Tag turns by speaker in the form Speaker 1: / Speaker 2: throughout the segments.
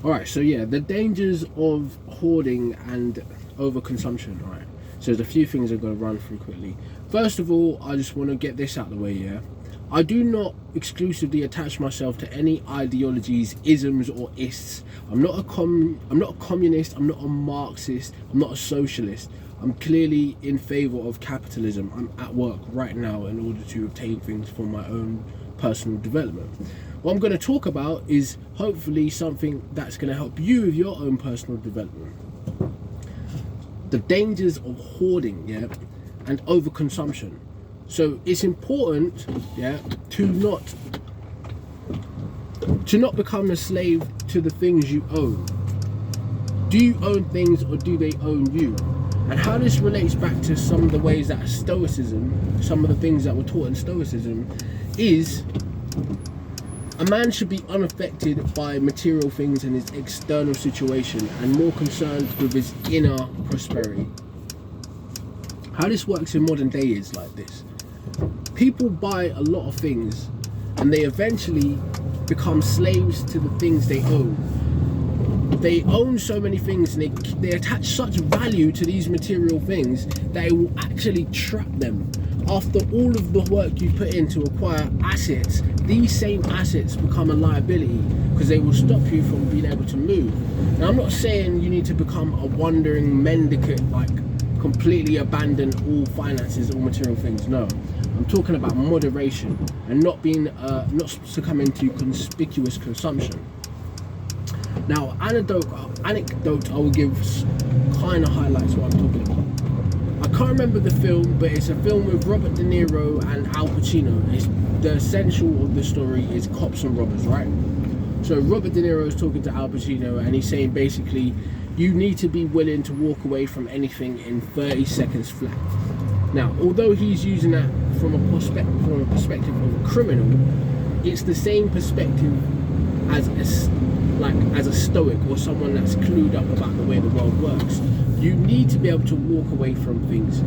Speaker 1: All right, so yeah, the dangers of hoarding and overconsumption. All right, so there's a few things I'm going to run through quickly. First of all, I just want to get this out of the way. Yeah, I do not exclusively attach myself to any ideologies, isms, or ists. I'm not a communist. I'm not a Marxist. I'm not a socialist. I'm clearly in favor of capitalism. I'm at work right now in order to obtain things for my own personal development. What I'm going to talk about is hopefully something that's going to help you with your own personal development. The dangers of hoarding, yeah, and overconsumption. So it's important, yeah, to not become a slave to the things you own. Do you own things or do they own you? And how this relates back to some of the ways that Stoicism, some of the things that were taught in Stoicism, is a man should be unaffected by material things and his external situation and more concerned with his inner prosperity. How this works in modern day is like this. People buy a lot of things and they eventually become slaves to the things they own. They own so many things and they attach such value to these material things that it will actually trap them. After all of the work you put in to acquire assets, these same assets become a liability because they will stop you from being able to move. Now, I'm not saying you need to become a wandering mendicant, like completely abandon all finances, all material things. No, I'm talking about moderation and not succumbing to conspicuous consumption. Now, anecdote I will give kind of highlights what I'm talking about. I can't remember the film, but it's a film with Robert De Niro and Al Pacino. The essential of the story is cops and robbers, right? So Robert De Niro is talking to Al Pacino and he's saying basically, you need to be willing to walk away from anything in 30 seconds flat. Now, although he's using that from a perspective of a criminal, it's the same perspective as a stoic or someone that's clued up about the way the world works. You need to be able to walk away from things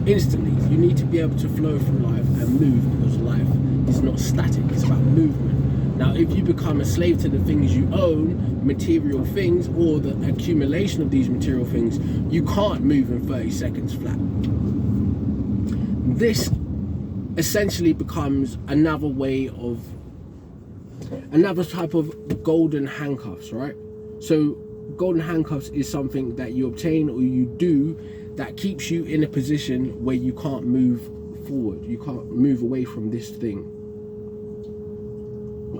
Speaker 1: instantly. You need to be able to flow through life and move, because life is not static, it's about movement. Now, if you become a slave to the things you own, material things, or the accumulation of these material things, you can't move in 30 seconds flat. This essentially becomes another type of golden handcuffs, right? So golden handcuffs is something that you obtain or you do that keeps you in a position where you can't move forward, you can't move away from this thing.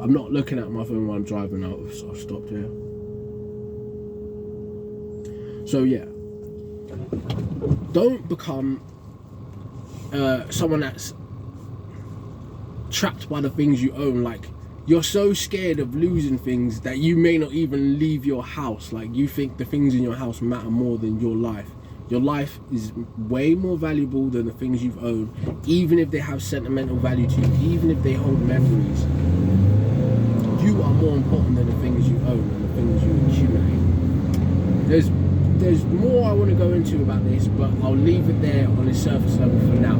Speaker 1: I'm not looking at my phone while I'm driving out, so I've stopped here. So yeah, don't become someone that's trapped by the things you own. Like, you're so scared of losing things that you may not even leave your house. Like, you think the things in your house matter more than your life. Your life is way more valuable than the things you've owned, even if they have sentimental value to you, even if they hold memories. You are more important than the things you own and the things you accumulate. There's more I want to go into about this, but I'll leave it there on a surface level for now.